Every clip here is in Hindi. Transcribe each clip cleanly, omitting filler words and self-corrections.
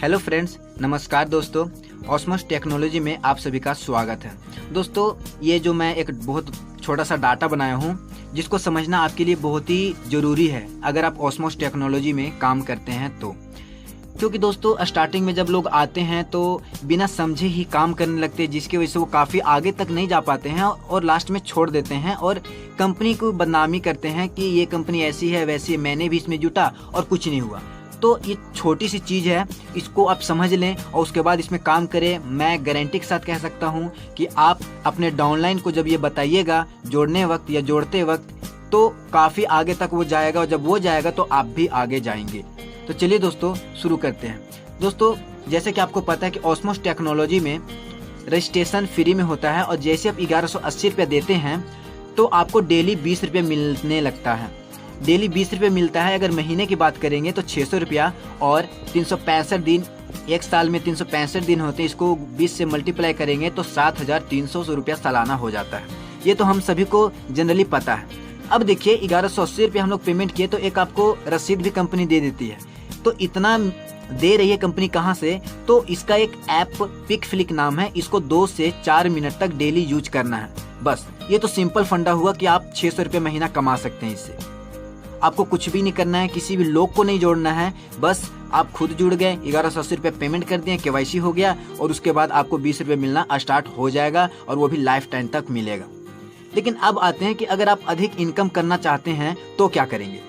हेलो फ्रेंड्स, नमस्कार दोस्तों। ऑस्मोस टेक्नोलॉजी में आप सभी का स्वागत है। दोस्तों, ये जो मैं एक बहुत छोटा सा डाटा बनाया हूँ जिसको समझना आपके लिए बहुत ही ज़रूरी है अगर आप ऑस्मोस टेक्नोलॉजी में काम करते हैं तो। क्योंकि दोस्तों, स्टार्टिंग में जब लोग आते हैं तो बिना समझे ही काम करने लगते हैं, जिसकी वजह से वो काफ़ी आगे तक नहीं जा पाते हैं और लास्ट में छोड़ देते हैं और कंपनी को बदनामी करते हैं कि ये कंपनी ऐसी है वैसी है, मैंने भी इसमें जुटा और कुछ नहीं हुआ। तो ये छोटी सी चीज़ है, इसको आप समझ लें और उसके बाद इसमें काम करें। मैं गारंटी के साथ कह सकता हूँ कि आप अपने डाउनलाइन को जब ये बताइएगा जोड़ने वक्त या जोड़ते वक्त, तो काफ़ी आगे तक वो जाएगा और जब वो जाएगा तो आप भी आगे जाएंगे। तो चलिए दोस्तों, शुरू करते हैं। दोस्तों, जैसे कि आपको पता है कि ऑस्मोस टेक्नोलॉजी में रजिस्ट्रेशन फ्री में होता है और जैसे आप 1180 रुपये देते हैं तो आपको डेली 20 रुपये मिलने लगता है। डेली 20 रुपये मिलता है। अगर महीने की बात करेंगे तो 600 रुपया और 365 दिन, एक साल में 365 दिन होते हैं, इसको 20 से मल्टीप्लाई करेंगे तो 7,300 रुपया सालाना हो जाता है। ये तो हम सभी को जनरली पता है। अब देखिए, 1180 रुपये हम लोग पेमेंट किए तो एक आपको रसीद भी कंपनी दे देती है। तो इतना दे रही है कंपनी कहाँ से? तो इसका एक ऐप पिकफ्लिक नाम है, इसको 2 से 4 मिनट तक डेली यूज करना है। बस ये तो सिंपल फंडा हुआ कि आप 600 रुपये महीना कमा सकते हैं इससे। आपको कुछ भी नहीं करना है, किसी भी लोग को नहीं जोड़ना है, बस आप खुद जुड़ गए, 1180 रुपये पेमेंट कर दिए, KYC हो गया और उसके बाद आपको 20 रुपये मिलना स्टार्ट हो जाएगा और वो भी लाइफ टाइम तक मिलेगा। लेकिन अब आते हैं कि अगर आप अधिक इनकम करना चाहते हैं तो क्या करेंगे।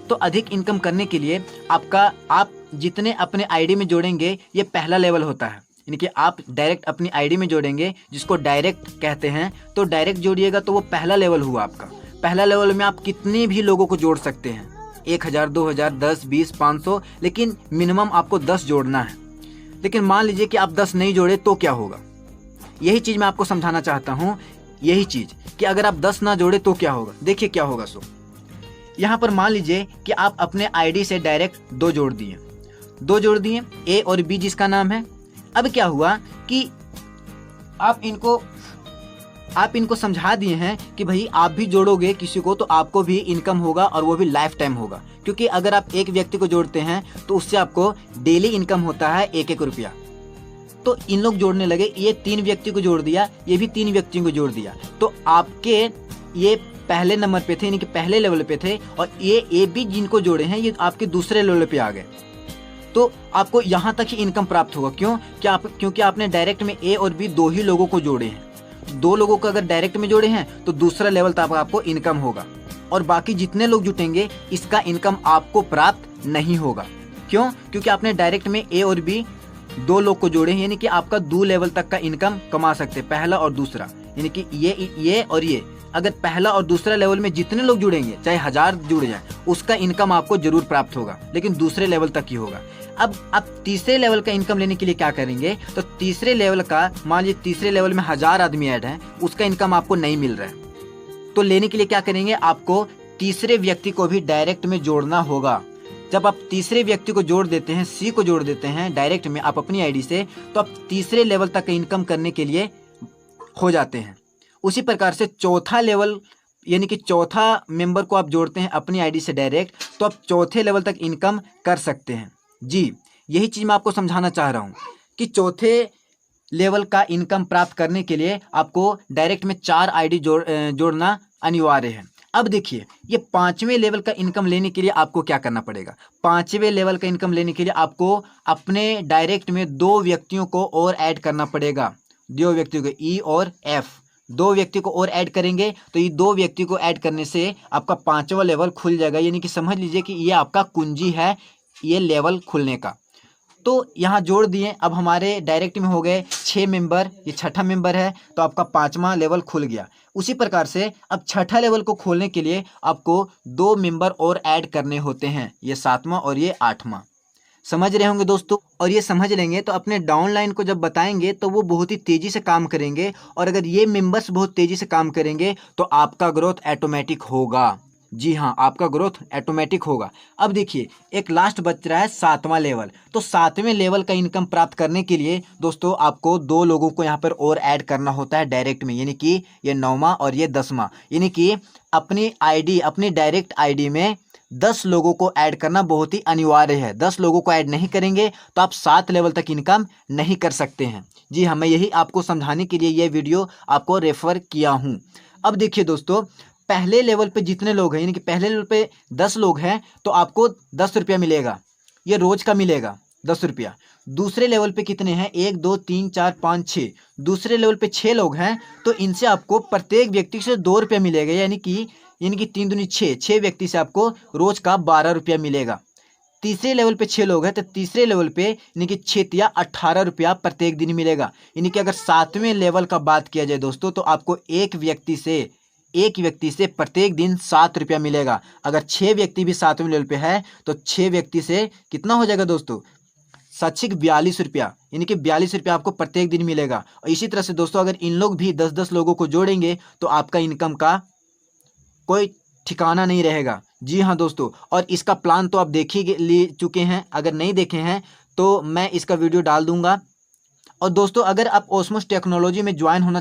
तो अधिक इनकम करने के लिए आप जितने अपने आईडी में जोड़ेंगे, ये पहला लेवल होता है। यानी कि आप डायरेक्ट अपनी आईडी में जोड़ेंगे, जिसको डायरेक्ट कहते हैं। तो डायरेक्ट जोड़िएगा तो वो पहला लेवल हुआ आपका। पहला लेवल में आप कितने भी लोगों को जोड़ सकते हैं, 1000, 2000, 10, 20, 500, लेकिन मिनिमम आपको 10 जोड़ना है। लेकिन मान लीजिए कि आप 10 नहीं जोड़े तो क्या होगा, यही चीज़ मैं आपको समझाना चाहता हूँ। यही चीज़ कि अगर आप 10 ना जोड़े तो क्या होगा। देखिए क्या होगा। यहाँ पर मान लीजिए कि आप अपने आईडी से डायरेक्ट 2 जोड़ दिए, A और B जिसका नाम है। अब क्या हुआ कि आप इनको समझा दिए हैं कि भाई आप भी जोड़ोगे किसी को तो आपको भी इनकम होगा और वो भी लाइफ टाइम होगा। क्योंकि अगर आप एक व्यक्ति को जोड़ते हैं तो उससे आपको डेली इनकम होता है 1-1 रुपया। तो इन लोग जोड़ने लगे, ये 3 व्यक्ति को जोड़ दिया, ये भी 3 व्यक्तियों को जोड़ दिया, तो आपके ये पहले नंबर पे थे, यानी कि पहले लेवल पे थे, और ये भी जिनको जोड़े हैं ये आपके दूसरे लेवल पे आ गए। तो आपको यहाँ तक ही इनकम प्राप्त होगा। क्योंकि आपने डायरेक्ट में A और B 2 ही लोगों को जोड़े हैं। 2 लोगों को अगर डायरेक्ट में जोड़े हैं तो दूसरा लेवल तक आपको इनकम होगा और बाकी जितने लोग जुटेंगे इसका इनकम आपको प्राप्त नहीं होगा। क्यों? क्योंकि आपने डायरेक्ट में A और B 2 लोग को जोड़े हैं, यानी कि आपका 2 लेवल तक का इनकम कमा सकते हैं, पहला और दूसरा। यानी कि ये और ये, अगर पहला और दूसरा लेवल में जितने लोग जुड़ेंगे, चाहे 1000 जुड़ जाए, उसका इनकम आपको जरूर प्राप्त होगा, लेकिन दूसरे लेवल तक ही होगा। अब आप तीसरे लेवल का इनकम लेने के लिए क्या करेंगे? तो तीसरे लेवल का, मान लीजिए तीसरे लेवल में 1000 आदमी ऐड हैं, उसका इनकम आपको नहीं मिल रहा है। तो लेने के लिए क्या करेंगे? आपको तीसरे व्यक्ति को भी डायरेक्ट में जोड़ना होगा। जब आप तीसरे व्यक्ति को जोड़ देते हैं, C को जोड़ देते हैं डायरेक्ट में आप अपनी आईडी से, तो आप तीसरे लेवल तक इनकम करने के लिए हो जाते हैं। उसी प्रकार से चौथा लेवल, यानी कि चौथा मेंबर को आप जोड़ते हैं अपनी आईडी से डायरेक्ट, तो आप चौथे लेवल तक इनकम कर सकते हैं। जी, यही चीज़ मैं आपको समझाना चाह रहा हूँ कि चौथे लेवल का इनकम प्राप्त करने के लिए आपको डायरेक्ट में 4 आईडी जोड़ना अनिवार्य है। अब देखिए, ये 5वें लेवल का इनकम लेने के लिए आपको क्या करना पड़ेगा। 5वें लेवल का इनकम लेने के लिए आपको अपने डायरेक्ट में 2 व्यक्तियों को और ऐड करना पड़ेगा। 2 व्यक्तियों को, E और F, 2 व्यक्ति को और ऐड करेंगे तो ये 2 व्यक्ति को ऐड करने से आपका 5वां लेवल खुल जाएगा। यानी कि समझ लीजिए कि ये आपका कुंजी है ये लेवल खुलने का। तो यहाँ जोड़ दिए, अब हमारे डायरेक्ट में हो गए 6 मेंबर, ये 6ठा मेंबर है, तो आपका 5वां लेवल खुल गया। उसी प्रकार से अब 6ठा लेवल को खोलने के लिए आपको 2 मेंबर और ऐड करने होते हैं, ये 7वां और ये 8वां। समझ रहे होंगे दोस्तों। और ये समझ लेंगे तो अपने डाउनलाइन को जब बताएंगे तो वो बहुत ही तेज़ी से काम करेंगे, और अगर ये मेंबर्स बहुत तेज़ी से काम करेंगे तो आपका ग्रोथ ऑटोमेटिक होगा। जी हाँ, आपका ग्रोथ ऑटोमेटिक होगा। अब देखिए, एक लास्ट बच रहा है 7वां लेवल। तो 7वें लेवल का इनकम प्राप्त करने के लिए दोस्तों आपको 2 लोगों को यहाँ पर और ऐड करना होता है डायरेक्ट में, यानी कि ये 9वां और ये 10वां। यानी कि अपनी डायरेक्ट आईडी में 10 लोगों को ऐड करना बहुत ही अनिवार्य है। 10 लोगों को ऐड नहीं करेंगे तो आप 7 लेवल तक इनकम नहीं कर सकते हैं। जी हाँ, मैं यही आपको समझाने के लिए ये वीडियो आपको रेफर किया हूँ। अब देखिए दोस्तों, पहले लेवल पे जितने लोग हैं, यानी कि पहले लेवल पे 10 लोग हैं तो आपको 10 रुपया मिलेगा, ये रोज का मिलेगा 10 रुपया। दूसरे लेवल पे कितने हैं, 1 2 3 4 5 6, दूसरे लेवल पे 6 लोग हैं तो इनसे आपको प्रत्येक व्यक्ति से 2 रुपया मिलेगा, यानी कि 3 दूनी 6, 6 व्यक्ति से आपको रोज का 12 रुपया मिलेगा। तीसरे लेवल पे 6 लोग हैं तो तीसरे लेवल पे यानी कि 6 या 18 रुपया प्रत्येक दिन मिलेगा। यानी कि अगर 7वें लेवल का बात किया जाए दोस्तों तो आपको एक व्यक्ति से प्रत्येक दिन 7 रुपया मिलेगा। अगर 6 व्यक्ति भी 7वें लेवल पे है तो 6 व्यक्ति से कितना हो जाएगा दोस्तों, 42 रुपया, यानी कि 42 रुपया आपको प्रत्येक दिन मिलेगा। और इसी तरह से दोस्तों अगर इन लोग भी 10-10 लोगों को जोड़ेंगे तो आपका इनकम का कोई ठिकाना नहीं रहेगा। जी हाँ दोस्तों, और इसका प्लान तो आप देख ही ले चुके हैं, अगर नहीं देखे हैं तो मैं इसका वीडियो डाल दूंगा। और दोस्तों अगर आप ओस्मोस टेक्नोलॉजी में ज्वाइन होना